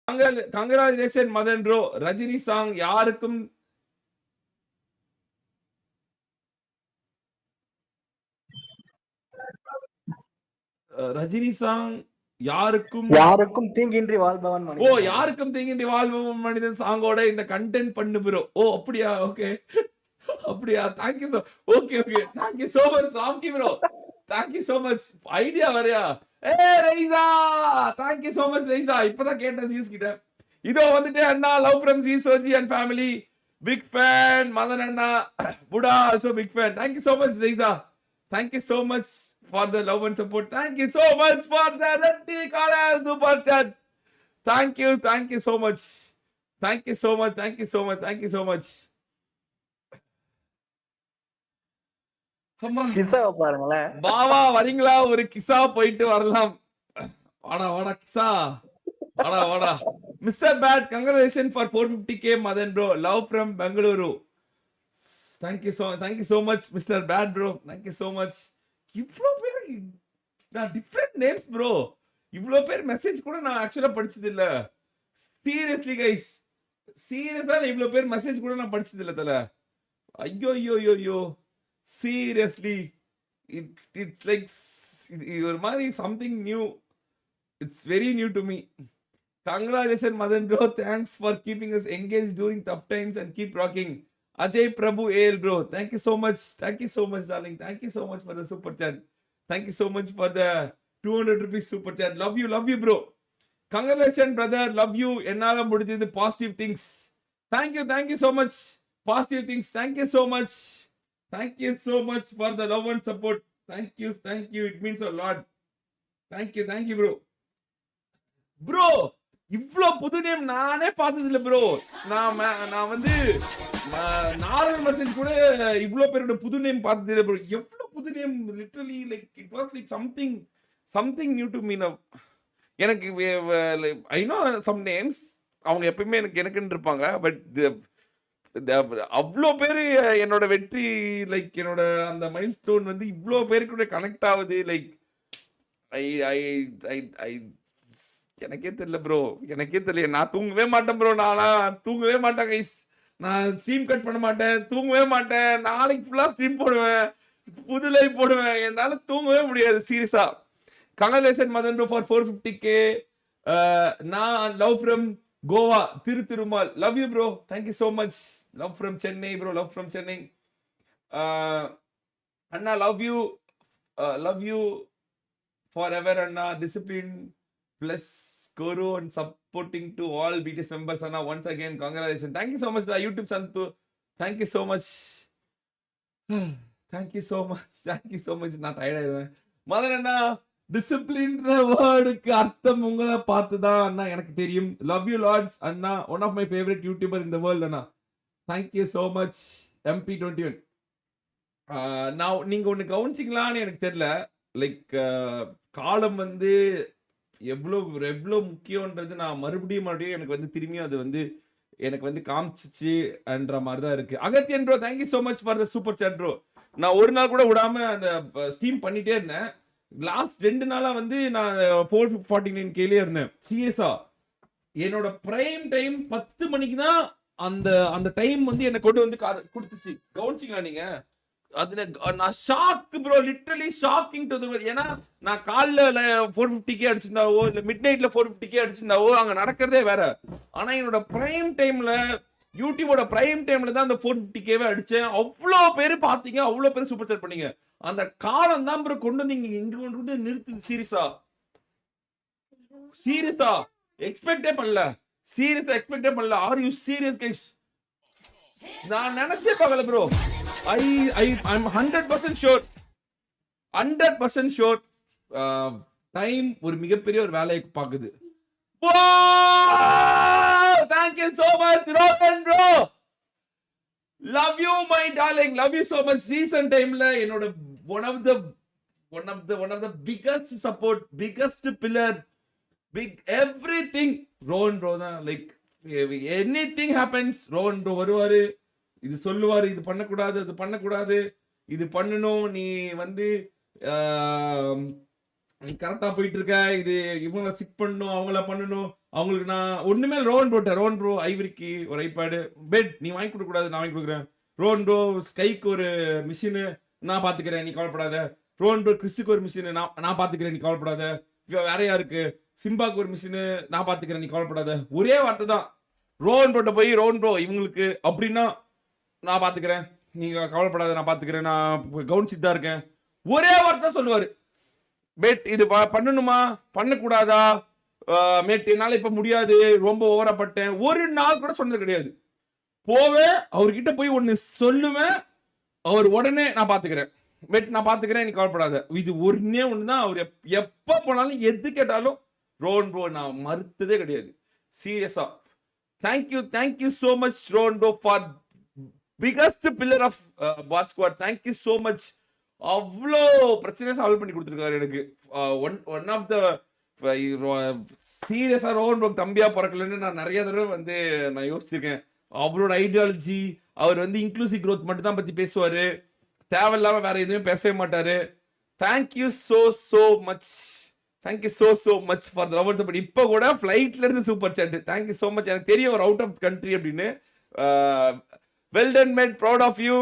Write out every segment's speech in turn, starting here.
Congratulation Madhan bro. Rajini song யாருக்கும் Rajini song யாருக்கும் தீங்கின்றி வாழ்பவன் மனிதன். யாருக்கும் தீங்கின்றி வாழ்பவன் மனிதன் சாங்கோட இந்த கண்டென்ட் பண்ணு ப்ரோ. அப்படியா? ஓகே. அப்படியா? Thank you okay. Thank you so much Ramki bro. Thank you so much. Idea வரையா? Raisa, thank you so much Raisa. இப்பதான் கேட்டேன் சீஸ் கிட்ட. இதோ வந்துட்டு அண்ணா, love from C Soji and family. Big fan Madan அண்ணா. புடா also big fan. Thank you so much Raisa. Thank you so much for the love and support. Thank you so much for the Reddy Color Super Chat. Thank you so much. Thank you so much. அம்மா கிஸ்ஸா பாருங்களேன். பாவா வரீங்களா? ஒரு கிஸ்ஸா போயிட்டு வரலாம். வாடா கிஸ்ஸா. வாடா. Mister bad, congratulations for 450k Madan bro. Love from Bengaluru. Thank you so much Mr. Bad bro. Thank you so much. இவ்ளோ பேர் டிஃபரண்ட் நேம்ஸ் ப்ரோ. இவ்ளோ பேர் மெசேஜ் கூட நான் ஆக்சுவலா படிச்சது இல்ல. சீரியஸ்லி கைஸ், சீரியஸா இவ்ளோ பேர் மெசேஜ் கூட நான் படிச்சது இல்ல தல. ஐயோ சீரியஸ்லி இட்ஸ் லைக் ஒரு மாதிரி something new. It's very new to me. Congratulations Madan bro. Thanks for keeping us engaged during tough times and keep rocking. Ajay Prabhu AL bro, thank you so much darling. Thank you so much for the super chat. Thank you so much for the 200 rupees super chat. Love you bro. Congratulations brother, love you. Ennala mudijithu positive things. Thank you so much. Positive things. Thank you so much for the love and support. Thank you, it means a lot. Thank you bro. இவ்ளோ புது name நானே பார்த்தது இல்ல bro. நான் வந்து normal message கூட இவ்ளோ பேரோட புது நேம் பார்த்தது இல்ல ப்ரோ. எவ்ளோ புது name, literally like it was like something new to me now. எனக்கு ஐ நோ சம் நேம்ஸ், அவங்க எப்பயுமே எனக்குன்னு இருப்பாங்க. பட் அவ்வளோ பேர் என்னோட வெற்றி, லைக் என்னோட அந்த மைல் ஸ்டோன் வந்து இவ்ளோ பேருக்கு கூட கனெக்ட் ஆகுது. லைக் ஐ எனக்கே தெரியல ப்ரோ. நான் தூங்கவே மாட்டேன் ப்ரோ. நான் தூங்கவே மாட்டேன் கைஸ். நான் ஸ்ட்ரீம் கட் பண்ண மாட்டேன், தூங்கவே மாட்டேன். நாளைக்கு ஃபுல்லா ஸ்ட்ரீம் போடுவேன், புது லைவ் போடுவேன். என்னால தூங்கவே முடியாது சீரியஸா. Congratulations Madan bro for 450k. நான் love from Goa Thirumal. Love you bro. Thank you so much. Love from Chennai bro. Love from Chennai. Anna love you forever Anna. Discipline plus Guru and supporting to all BTS members Anna. Once again congratulations. Thank you so much to YouTube Santu. Thank you so much. நான் tired ஆயிடுவேன். மதன் அண்ணா, டிசிப்ளின்ற வேர்டுக்கு அர்த்தம் உங்களை பார்த்து தான் அண்ணா எனக்கு தெரியும். லவ் யூ லார்ட்ஸ் அண்ணா. One of my favourite youtuber in the world அண்ணா. Thank you so much MP21. நான் நீங்க ஒன்று கவனிச்சிங்களான்னு எனக்கு தெரியல. லைக் காலம் வந்து எவ்வளோ முக்கியன்றது நான் மறுபடியும் எனக்கு வந்து திரும்பியும் அது வந்து எனக்கு வந்து காமிச்சிச்சுன்ற மாதிரி தான் இருக்கு. Agathiyan bro, thank you so much for the super chat bro. நான் ஒரு நாள் கூட விடாம அந்த ஸ்ட்ரீம் பண்ணிட்டே இருந்தேன். லாஸ்ட் 2 நாளா வந்து நான் 449Kலயே இருந்தேன். சீரியஸா என்னோட பிரைம் டைம் 10 மணிக்கு தான் அந்த டைம் வந்து என்னை கொண்டு வந்து கொடுத்துச்சு. கவனிச்சிங்களா நீங்க? அது நான் shock bro, literally shocking to the world. ஏன்னா நான் காலைல 450k அடிச்சிருந்தாவோ இல்ல மிட் நைட்ல 450k அடிச்சிருந்தாவோ அங்க நடக்கிறதே வேற. ஆனா என்னோட பிரைம் டைம்ல, யூடியூபோட பிரைம் டைம்ல தான் அந்த 450kவே அடிச்சேன். அவ்வளோ பேர் பாத்தீங்க, அவ்வளோ பேர் சூப்பர் சாட் பண்ணீங்க. அந்த காலம் தான் ப்ரோ கொண்டு வந்து இங்க கொண்டு வந்து நிறுத்துது. சீரியஸா எக்ஸ்பெக்டே பண்ணல. Are you serious guys? நான் நினைச்சே பார்க்கல ப்ரோ. I'm 100% sure டைம் ஒரு மிகப்பெரிய ஒரு வேலையை பாக்குது. Thank you so much Rohan bro. Love you my darling. Love you so much. Recent timeல என்னோட one of the biggest support, biggest pillar, big everything Rohan bro தான். Like anything happens Rohan bro வருவாரு, இது சொல்லுவாரு, இது பண்ணக்கூடாது, அது பண்ணக்கூடாது, இது பண்ணணும், நீ வந்து நீ கரெக்டா போயிட்டு இருக்க. இது இவங்கள சிக் பண்ணணும், அவங்கள பண்ணணும். அவங்களுக்கு நான் ஒண்ணுமே ரோன் போட்டேன். ரோன் ப்ரோ ஐவரிக்கு ஒரு ஐபேடு. பெட் நீ வாங்கி கொடுக்க கூடாது, நான் வாங்கி கொடுக்குறேன். ரோன் ப்ரோ ஸ்கைக்கு ஒரு மிஷின் நான் பாத்துக்கிறேன், நீ கவலைப்படாத. ரோன் ப்ரோ கிறிஸ்க்கு ஒரு மிஷின் நான் பாத்துக்கிறேன், நீ கவலைப்படாத. வேற யாருக்கு சிம்பாக்கு ஒரு மிஷின் நான் பாத்துக்கிறேன், நீ கவலைப்படாத. ஒரே வார்த்தை தான். ரோன் ப்ரோட்ட போய் ரோன் ப்ரோ இவங்களுக்கு அப்படின்னா நான் பாத்துக்கிறேன், நீங்க கவலைப்படாத, நான் பாத்துக்கிறேன், நான் கவனிச்சுட்டு தான் இருக்கேன். ஒரே வார்த்தை சொல்லுவாரு. பெட் இது பண்ணணுமா பண்ணக்கூடாதா, மேட் என்னால இப்ப முடியாது, ரொம்ப ஓவரப்பட்டேன், ஒரு நாள் கூட சொன்னது கிடையாது. போவேன் அவர்கிட்ட போய் ஒன்னு சொல்லுவேன், அவர் உடனே நான் பாத்துக்கிறேன், பெட் நான் பாத்துக்கிறேன், நீ கவலைப்படாத. இது ஒன்னே ஒண்ணுதான். அவர் எப்ப போனாலும் எது கேட்டாலும் ரோன் ப்ரோ நான் மறுத்ததே கிடையாது. சீரியஸா thank you so much Ron bro for biggest pillar of bad squad. Thank you so much. அவ்வளோ பிரச்சனையை சால்வ் பண்ணி கொடுத்துருக்காரு எனக்கு. ஒன் ஆஃப் த சீரியஸா ரோன் ப்ரோ தம்பியா பிறக்கலன்னு நான் நிறைய தடவை வந்து நான் யோசிச்சிருக்கேன். அவரோட ஐடியாலஜி, அவர் வந்து இன்க்ளூசிவ் க்ரோத் மட்டும் தான் பத்தி பேசுவாரு, தேவையில்லாம வேற எதுவுமே பேசவே மாட்டாரு. Thank you so much. Thank you so much for the love support. இப்போ கூட ஃபிளைட்ல இருந்து super chat. Thank you so much. எனக்கு தெரியும் ஒரு அவுட் ஆஃப் கண்ட்ரி அப்படின்னு. Well done mate, proud of you.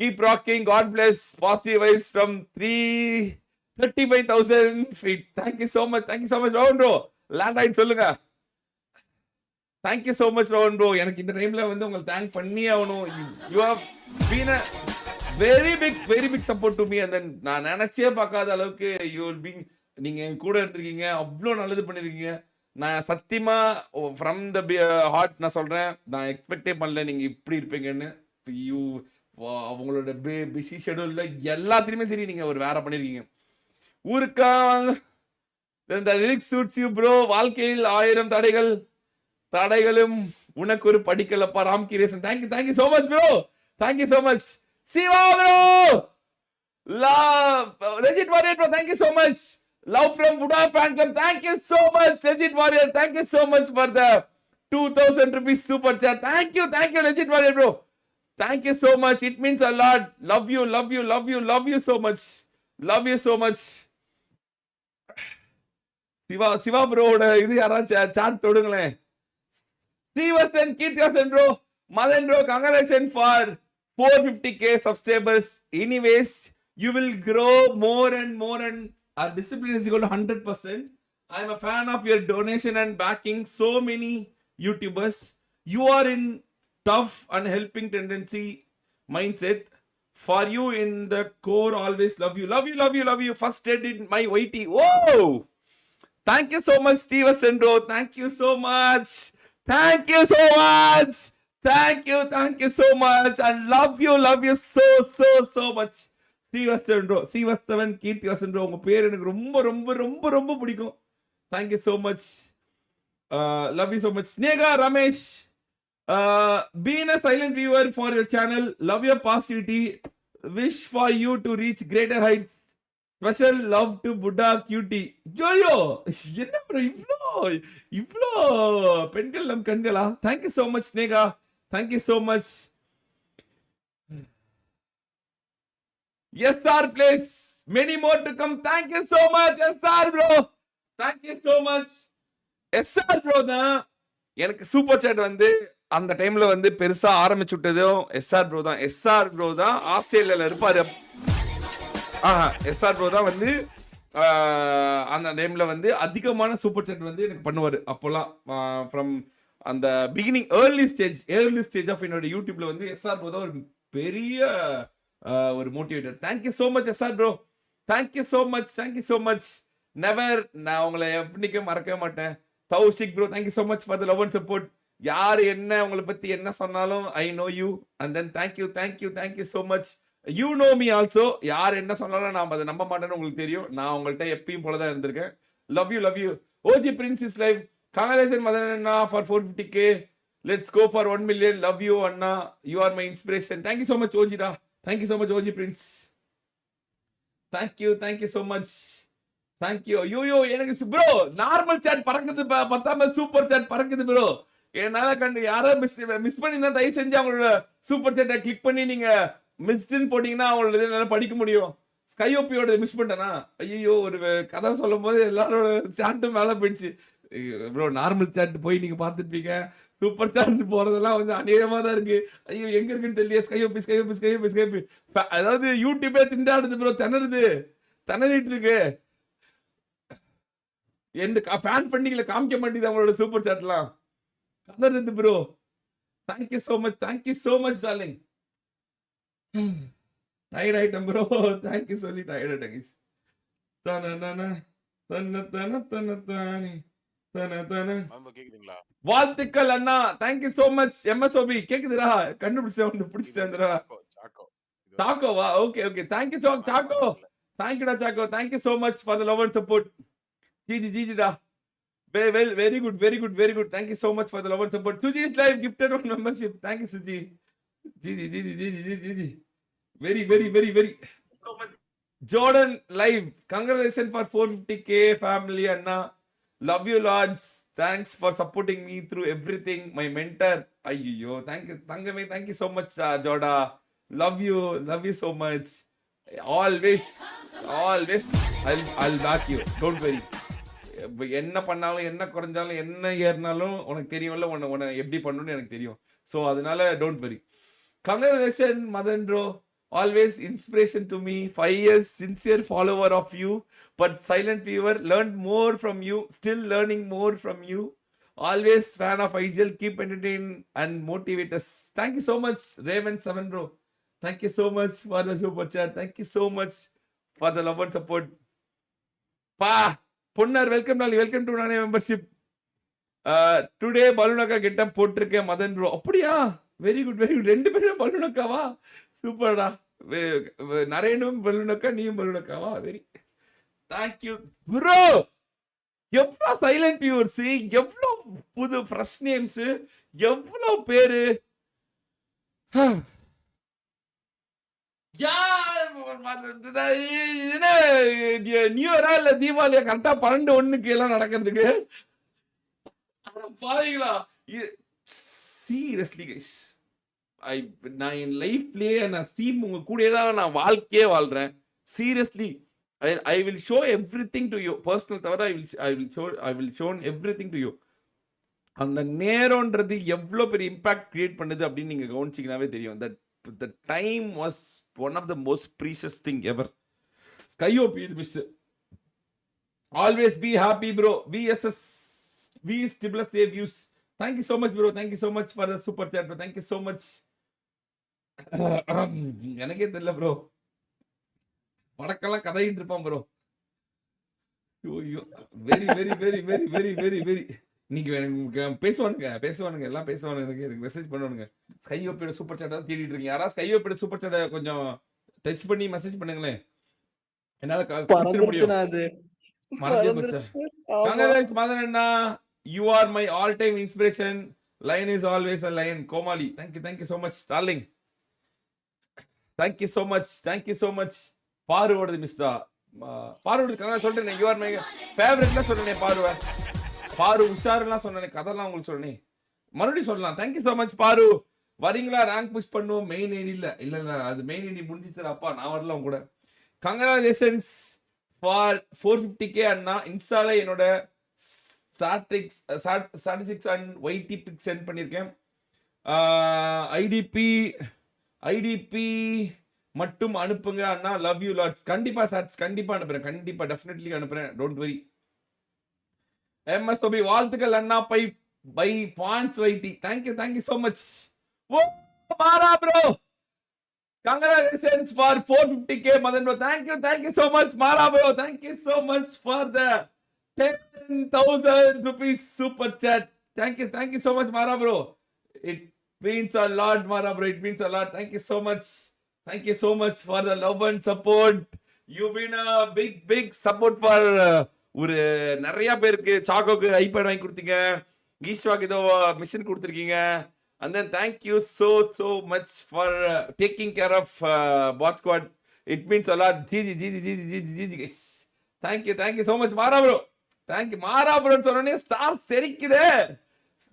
Keep rocking. God bless. Positive vibes from 35,000 feet. Thank you so much. Rowan bro. Land ஆயிட்டு சொல்லுங்க. Thank you so much Rowan bro. எனக்கு இந்த டைம்ல வந்து உங்களுக்கு தேங்க் பண்ணி ஆகணும். You have been a very big support to me, and then நான் நினைச்சே பார்க்காத அளவுக்கு you will be, நீங்க என் கூட இருந்திருக்கீங்க, அவ்வளோ நல்லது பண்ணிருக்கீங்க. நான் சத்தியமா ஃப்ரம் த ஹார்ட் நான் சொல்றேன், நான் எக்ஸ்பெக்டே பண்ணல நீங்க இப்படி இருப்பீங்கன்னு. யூ அவங்களோட பிஸி ஷெடியூல்ல எல்லாத்துலயுமே சரி நீங்க ஒரு வேற பண்ணிருக்கீங்க. ஊருக்கா சூட்ஸ் யூ ப்ரோ. வாழ்க்கையில் 1000 தடைகளும் உனக்கு ஒரு படிக்கலப்பா. ராம்கிரேசன். Thank you so much bro. Thank you so much. Siva bro. Legit warrior bro. Thank you so much. Love from புடா fan club. Thank you so much legit warrior. Thank you so much for the 2000 rupees super chat. Thank you legit warrior bro. Thank you so much. It means a lot. Love you so much. Love you so much. Siva ப்ரோட இது யாராச்சும் chat தொடுங்களேன். Srivarsan, Keerthivasan bro, Madan bro, congratulations for 450k subscribers. Anyways, you will grow more and our discipline is equal to 100%. I am a fan of your donation and backing so many YouTubers. You are in tough and helping tendency mindset. For you in the core, always love you. First read in my YT. Whoa! Thank you so much, Stevenson bro. Thank you so much. And love you so much. Stevenson bro. Stevenson Keerthivasan bro. உங்க பேர் எனக்கு ரொம்ப பிடிக்கும். Thank you so much. Love you so much. Snega Ramesh. Being a silent viewer for your channel, love your positivity, wish for you to reach greater heights. Special love to Buddha Cutie. Yo என்ன bro இவ்ளோ பெண்கள் நம் கண்களா? Thank you so much Snega. Thank you so much. SR place, many more to come. Thank you so much SR bro. Thank you so much. SR bro தான் எனக்கு super chat வந்து அந்த டைம்ல வந்து பெருசா ஆரம்பிச்சு விட்டதும் எஸ்ஆர் ப்ரோ தான் ஆஸ்திரேலியால இருப்பாரு. எஸ்ஆர் ப்ரோ தான் வந்து அந்த டைம்ல வந்து அதிகமான சூப்பர் சாட் வந்து எனக்கு பண்ணுவாரு. அப்போலாம் ஃப்ரம் அந்த பிகினிங் ஏர்லி ஸ்டேஜ் ஆஃப் என்னோட யூடியூப்ல வந்து எஸ்ஆர் ப்ரோ தான் ஒரு பெரிய ஒரு motivator. Thank you so much SR bro. Thank you so much. Never, நான் உங்களை எப்படிக்கும் மறக்கவே மாட்டேன். Thowshik bro, thank you so much for the love and support. யார் என்ன உங்களை பத்தி என்ன சொன்னாலும் I know you, and then thank you so much. You know me also. யார் என்ன சொன்னாலும் நான் அதை நம்ப மாட்டேன்னு உங்களுக்கு தெரியும். நான் உங்கள்கிட்ட எப்பயும் போலதான் இருந்திருக்கேன். Love you. OG prince is live. Congratulation Madan அண்ணா for 450k. Let's go for 1 million. Love you அண்ணா. You are my inspiration. Thank you so much ஓஜிடா. Thank you so much OG prince. Thank you so much. Thank you. You எனக்கு bro normal chat பறக்குது, பத்தாம super chat பறக்குது bro. என்னால கண்டு யாரோ miss பண்ணி தான் தயவு செஞ்சு அவங்களோட சூப்பர் சாட்டை கிளிக் பண்ணி நீங்க மிஸ்ட்னு போட்டீங்கன்னா அவங்களோட என்னால படிக்க முடியும். ஸ்கையோபியோட மிஸ் பண்ணிட்டேனா ஐயோ ஒரு கதை சொல்லும் போது எல்லாரோட சாட்டும் மேல போயிடுச்சு ப்ரோ. நார்மல் சாட் போய் நீங்க பாத்துருப்பீங்க, சூப்பர் சாட் போறதெல்லாம் வந்து அநேகமா தான் இருக்கு. ஐயோ எங்க இருக்குன்னு தெரியல. ஸ்கையோபி ஸ்கையோபி ஸ்கையோபி ஸ்கையோபி அதாவது யூடியூபே திண்டாடுது ப்ரோ, திணறிட்டு இருக்கு. எந்த ஃபேன் ஃபண்டிங்ல காமிக்க மாட்டேங்குது அவங்களோட சூப்பர் சாட்லாம், கதறுது bro. Thank you so much darling. Tired ஆயிட்டேன் ப்ரோ, தேங்க்யூ சொல்லி டயர்ட் ஆயிட்டேன் கைஸ். வாழ்த்துக்கள் அண்ணா, தேங்க்யூ சோ மச். எம்எஸ்ஓபி கேக்குதுடா, கண்டுபிடிச்சேன் பிடிச்சிட்டேன்டா. சாக்கோவா? Okay okay, thank you so Chacko, தேங்க்யூடா Chacko, thank you so much for the love and support. ஜிஜிடா, very good, thank you so much for the love and support. Suji is live, gifted one membership, thank you Suji. Gigi, very so much. Jordan live, congratulations for 450k family Anna, love you lords, thanks for supporting me through everything, my mentor. Ayyo, thank you Thangame, thank you so much Joda, love you so much. Always I'll back you, don't worry. என்ன பண்ணாலும் என்ன குறைஞ்சாலும் என்ன ஏறினாலும் உனக்கு தெரியும்ல, உன்னை எப்படி பண்ணணும்னு எனக்கு தெரியும். ஸோ அதனால don't worry. Congratulation Madan bro, always inspiration to me. 5 years sincere follower of you, but silent viewer, learn more from you, still learning more from you, always fan of ஐஜல், keep entertain and motivate us. Thank you so much Raven 7 bro, thank you so much for the super chat, thank you so much for the love and support. பா பொன்னர் welcome to நானே membership. Today பலூனக்கா getup போட்டிருக்கேன் Madan bro. அப்படியா? Very good. 2 பேரும் பலூனக்காவா? சூப்பர்டா. நரேனும் பலூனக்கா, நீயும் பலூனக்காவா? Very thank you bro. எவ்வளோ சைலண்ட் வியூவர்ஸ், எவ்வளோ புது ஃப்ரெஷ் நேம்ஸ், எவ்வளோ பேரு. நியூ இயரா இல்ல தீபாவளியா கரெக்டா 12/1 எல்லாம் நடக்கிறதுக்கு பாருங்களா? சீரியஸ்லி கைஸ், நான் என் லைஃப்லயே நான் ஸ்டீம் உங்க கூடயே தான் நான் வாழ்க்கையே வாழ்றேன். Seriously I will show everything to you. Personal தவிர I will show everything to you. அந்த நேரம்ன்றது எவ்வளவு பெரிய இம்பாக்ட் கிரியேட் பண்ணுது அப்படின்னு நீங்க கவனிச்சீங்கன்னாவே தெரியும். The time was one of the most precious thing ever. Skyop is miss. Always be happy bro. VSS views. Thank you so much bro, thank you so much for the super chat bro, thank you so much. எனக்கே தெரியல bro, படக்கெல்லாம் கதையிட்டு இருப்பான் bro. Very இன்னைக்கு பேசுவானுங்க எல்லாம் பேசுவானுங்க, எனக்கு message பண்ணுவானுங்க. ஸ்கையோப்பியோட super சாட்டை தேடிட்டு இருக்கீங்க. யாராவது ஸ்கையோப்பியோட சூப்பர் சாட்டை கொஞ்சம் டச் பண்ணி மெசேஜ் பண்ணுங்களேன், என்னால முடியும். மறந்தே போச்சா? கங்க்ராச்சுலேஷன்ஸ் மதன் அண்ணா, you are my all time inspiration. Line is always a line. கோமாளி, thank you so much darling, thank you so much. பாருவோடது மிஸ்டா, பாருவோட சொல்றேன், யூ ஆர் மை ஃபேவரட்லாம் சொல்றேன். பாரு உஷாருலாம் சொன்னேன், கதெல்லாம் உங்களுக்கு சொன்னேன், மறுபடியும் சொல்லலாம். தேங்க்யூ ஸோ மச் பாரு. வரீங்களா? ரேங்க் புஷ் பண்ணுவோம். மெயின் ஐடி இல்ல அது மெயின் ஐடி முடிஞ்சிச்சு அப்பா, நான் வரல உங்க கூட. கங்க்ராச்சுலேஷன்ஸ் ஃபார் 450k அண்ணா. இன்ஸ்டால என்னோட statistics and YT pic sent பண்ணியிருக்கேன். ஐடிபி மட்டும் அனுப்புங்க அண்ணா, லவ் யூ லாட்ஸ். கண்டிப்பா சாட்ஸ் கண்டிப்பா அனுப்புறேன், கண்டிப்பா டெஃபினெட்லி அனுப்புறேன், டோன்ட் வரி. MSOB வாழ்த்துக்கள் அண்ணா பை பாயிண்ட்ஸ் வைட்டி. Thank you so much. Oh Maara bro, congratulations for 450k Madan bro. Thank you so much Maara bro. Thank you so much for the 10,000 rupees super chat. Thank you so much Maara bro. It means a lot Maara bro, it means a lot. Thank you so much for the love and support. You've been a big support for ஒரு நிறைய பேருக்கு. சாக்கோக்கு iPad வாங்கி கொடுத்தீங்க, ஈஸ்வாக்கு ஏதோ machine கொடுத்துருக்கீங்க. And then thank you so much for taking care of Bot Squad. It means a lot. GG guys. Thank you so much Maara bro. Thank you Maara ப்ரோன்னு சொன்னோடனே star செரிக்குதே.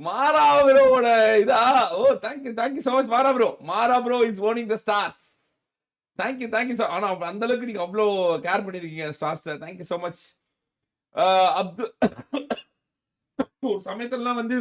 மாரா ப்ரோவோட இதா. Oh thank you so much Maara bro. Maara bro is owning the stars. Thank you sir. ஆனா அந்த அளவுக்கு நீங்க அவ்வளோ கேர் பண்ணிருக்கீங்க stars. Thank you so much. Abdul ஒரு சமயத்துலலாம் வந்து